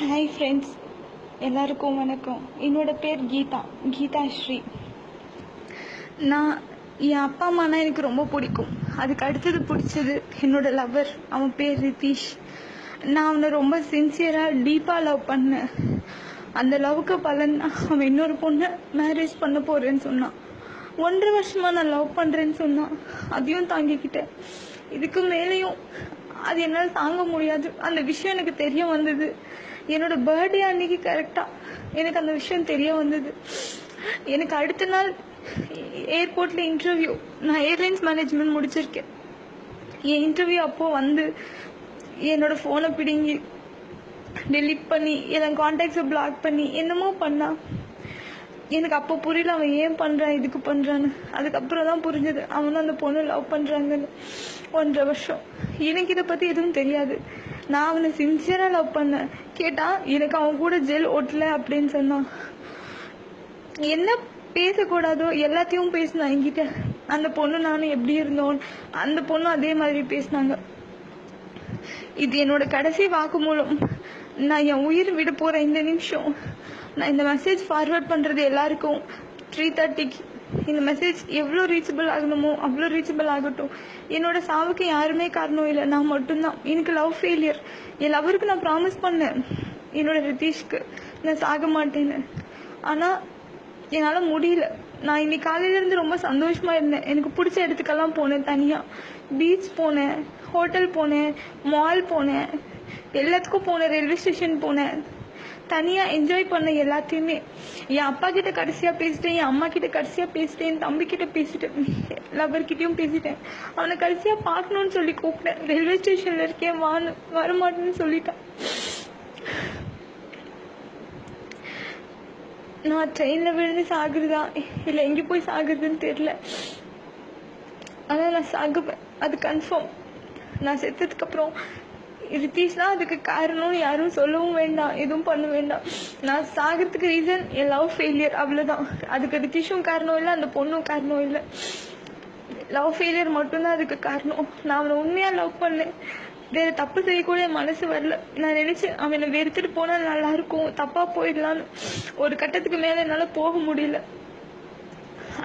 Hi friends, எல்லாருக்கும் வணக்கம். என்னோட பேர் கீதா ஸ்ரீ. நான் என் அப்பா அம்மானா எனக்கு ரொம்ப பிடிக்கும். அதுக்கு அடுத்தது பிடிச்சது என்னோட லவர். அவன் பேர் ரிதீஷ். நான் அவனை ரொம்ப சின்சியராக டீப்பாக லவ் பண்ணேன். அந்த லவ்வுக்கு பலன் அவன் இன்னொரு பொண்ணை மேரேஜ் பண்ண போகிறேன்னு சொன்னான். 1.5 வருஷமாக நான் லவ் பண்ணுறேன்னு சொன்னான். அதையும் தாங்கிக்கிட்டேன். இதுக்கு மேலேயும் அது என்னால் தாங்க முடியாது. அந்த விஷயம் எனக்கு தெரிய வந்தது என்னோட பர்த்டே அன்னைக்கு. கரெக்டாக எனக்கு அந்த விஷயம் தெரிய வந்தது. எனக்கு அடுத்த நாள் ஏர்போர்ட்டில் இன்டர்வியூ. நான் ஏர்லைன்ஸ் மேனேஜ்மெண்ட் முடிச்சிருக்கேன். என் இன்டர்வியூ அப்போது வந்து என்னோட ஃபோனை பிடுங்கி டெலிட் பண்ணி என் கான்டாக்ட்ஸை பிளாக் பண்ணி என்னமோ பண்ணா. எனக்கு அப்போ புரியல அவன் ஏன் பண்ணுறான், இதுக்கு பண்ணுறான்னு. அதுக்கப்புறம் தான் புரிஞ்சது அவனும் அந்த பொண்ணு லவ் பண்ணுறாங்கன்னு. 1.5 வருஷம் எனக்கு இதை பற்றி எதுவும் தெரியாது. நான் அவனை சின்சியராக லவ் பண்ணேன். கேட்டால் எனக்கு அவன் கூட ஜெல் ஓட்டலை அப்படின்னு சொன்னான். என்ன பேசக்கூடாதோ எல்லாத்தையும் பேசினான் என்கிட்ட. அந்த பொண்ணு நானும் எப்படி இருந்தோம், அந்த பொண்ணும் அதே மாதிரி பேசினாங்க. இது என்னோட கடைசி வாக்குமூலம். நான் என் உயிர் விட போகிறேன் இந்த நிமிஷம். நான் இந்த மெசேஜ் ஃபார்வர்ட் பண்ணுறது எல்லாருக்கும் 3:30க்கு. இந்த மெசேஜ் எவ்வளோ ரீச்சபிள் ஆகணுமோ அவ்வளோ ரீச்சபிள் ஆகட்டும். என்னோட சாவுக்கு யாருமே காரணம் இல்லை, நான் மட்டும்தான். எனக்கு லவ் ஃபெயிலியர். என் லவருக்கு நான் ப்ராமிஸ் பண்ணேன், என்னோட ரிதீஷ்க்கு நான் சாக மாட்டேன்னு. ஆனால் என்னால் முடியல. நான் இன்னைக்கு காலையிலேருந்து ரொம்ப சந்தோஷமாக இருந்தேன். எனக்கு பிடிச்ச இடத்துக்கெல்லாம் போனேன். தனியாக பீச் போனேன், ஹோட்டல் போனேன், மால் போனேன், எல்லாத்துக்கும் போனேன், ரயில்வே ஸ்டேஷன் போனேன். தனியாக என்ஜாய் பண்ண எல்லாத்தையுமே. என் அப்பா கிட்ட கடைசியாக பேசிட்டேன், என் அம்மா கிட்ட கடைசியாக பேசிட்டேன், என் தம்பி கிட்ட பேசிட்டேன், லவர்கிட்டையும் பேசிட்டேன். அவனை கடைசியாக பார்க்கணுன்னு சொல்லி கூப்பிட்டேன். ரயில்வே ஸ்டேஷனில் இருக்கேன், வரமாட்டேன்னு சொல்லிட்டான். நான் ட்ரெயினில் விழுந்து சாகுறதா இல்லை எங்கே போய் சாகுறதுன்னு தெரியல. ஆனால் நான் சாகுவேன், அது கன்ஃபார்ம். நான் செத்ததுக்கப்புறம் ரிதீஷ் தான் அதுக்கு காரணம். யாரும் சொல்லவும் வேண்டாம், எதுவும் பண்ண வேண்டாம். நான் சாகிறதுக்கு ரீசன் என் லவ் ஃபெயிலியர், அவ்வளோதான். அதுக்கு ரிதீஷும் காரணம் இல்லை, அந்த பொண்ணும் காரணம் இல்லை. லவ் ஃபெயிலியர் மட்டும்தான் அதுக்கு காரணம். நான் அவனை உண்மையாக லவ் பண்ணேன். வேறு தப்பு செய்யக்கூட என் மனசு வரல. நான் நினச்சேன் அவனை வெறுத்துட்டு போனால் நல்லாயிருக்கும், தப்பாக போயிடலான்னு. ஒரு கட்டத்துக்கு மேலே என்னால் போக முடியல.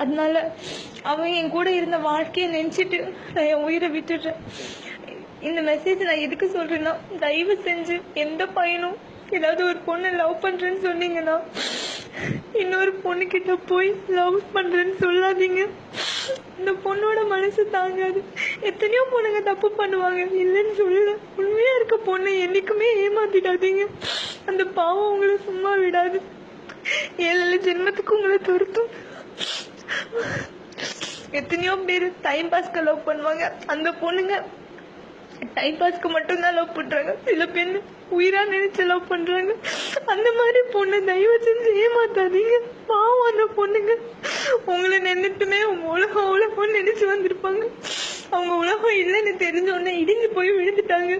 அதனால அவன் என் கூட இருந்த வாழ்க்கையை நினச்சிட்டு நான் என் உயிரை விட்டுடுறேன். இந்த மெசேஜ் நான் எதுக்கு சொல்றேன்னா, தயவு செஞ்சு எந்த பையனும் ஏதாவது ஒரு பொண்ணை லவ் பண்றேன்னு சொன்னீங்கன்னா இன்னொரு பொண்ணுகிட்ட போய் லவ் பண்றேன்னு சொல்லாதீங்க. இந்த பொண்ணோட மனசு தாங்காது. எத்தனையோ பொண்ணுங்க தப்பு பண்ணுவாங்க, இல்லைன்னு சொல்லல. உண்மையா இருக்க பொண்ணை என்னைக்குமே ஏமாத்திடாதீங்க. அந்த பாவம் உங்களை சும்மா விடாது. 7 ஜென்மத்துக்கு உங்களை துரத்தும். எத்தனையோ பேர் டைம் பாஸ்க்கு லவ் பண்ணுவாங்க. அந்த பொண்ணுங்க டைம் பாஸ்க்கு மட்டும்தான் லவ் பண்றாங்க. சில பேர் உயிரா நினைச்சு லவ் பண்றாங்க. அந்த மாதிரி பொண்ணு தயவு செஞ்சு ஏமாத்தாதீங்க. பாவம் அந்த பொண்ணுங்க. உங்களை நினைத்துமே உங்க உலகம் நினைச்சு வந்திருப்பாங்க. அவங்க உலகம் இல்லைன்னு தெரிஞ்ச உடனே இடிஞ்சு போய் விழுந்துட்டாங்க.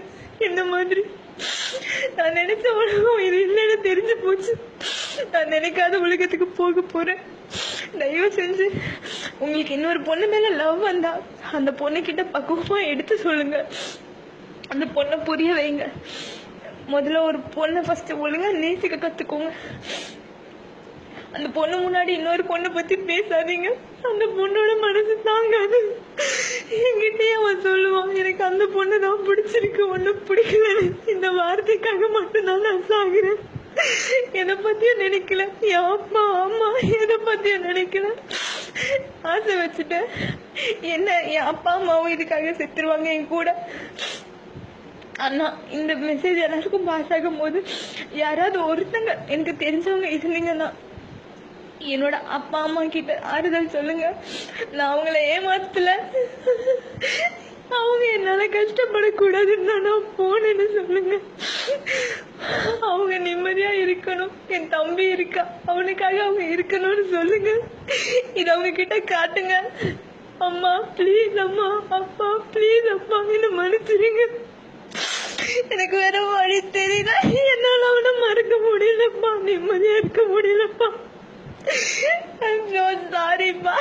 இந்த மாதிரி நான் நினைச்ச உலகம் இது இல்லைன்னு தெரிஞ்சு போச்சு. நான் நினைக்காத உலகத்துக்கு போக போறேன். தயவு செஞ்சு உங்களுக்கு இன்னொரு பொண்ணு மேல லவ் வந்தா அந்த பொண்ணு கிட்ட பக்குவமா எடுத்து சொல்லுங்க. அந்த பொண்ணை புரிய வைங்க. முதல்ல ஒரு பொண்ணை ஃபர்ஸ்ட் ஒழுங்கா நேசிக்க கத்துக்கோங்க. அந்த பொண்ணு முன்னாடி இன்னொரு பொண்ணை பத்தி பேசாதீங்க. அந்த பொண்ணோட மனசு தாங்காது. என்கிட்டயே அவன் சொல்லுவான், எனக்கு அந்த பொண்ணு தான் பிடிச்சிருக்கு, ஒண்ணு பிடிக்கல. இந்த வார்த்தைக்காக மட்டும்தான் நான் சாகுறேன். எதை பத்தியும் நினைக்கல, என் அப்பா அம்மா எதை பத்தியும் நினைக்கல. ஆசை வச்சுட்டேன். என்ன என் அப்பா அம்மாவும் இதுக்காக செத்துருவாங்க என் கூட. ஆனா இந்த மெசேஜ் எல்லாருக்கும் பாஸ் ஆகும் போது யாராவது ஒருத்தங்க எனக்கு தெரிஞ்சவங்க இருந்தீங்கன்னா என்னோட அப்பா அம்மா கிட்ட ஆறுதல் சொல்லுங்க. நான் அவங்கள ஏமாத்தல, அவங்க என்னால கஷ்டப்படக்கூடாதுன்னு நான் போனேன்னு சொல்லுங்க. அவங்க நிம்மதியா இருக்கணும். என் தம்பி இருக்கா, அவனுக்காக அவங்க இருக்கணும்னு சொல்லுங்க. இத அவங்க கிட்ட காட்டுங்க. அம்மா ப்ளீஸ், அம்மா அப்பா ப்ளீஸ், அப்பா என்ன மன்னிச்சிருங்க. எனக்கு வேற வழி தெரியல. என்னால அவனை மறக்க முடியலப்பா, நிம்மதியா இருக்க முடியலப்பா. I'm so sorry, pa.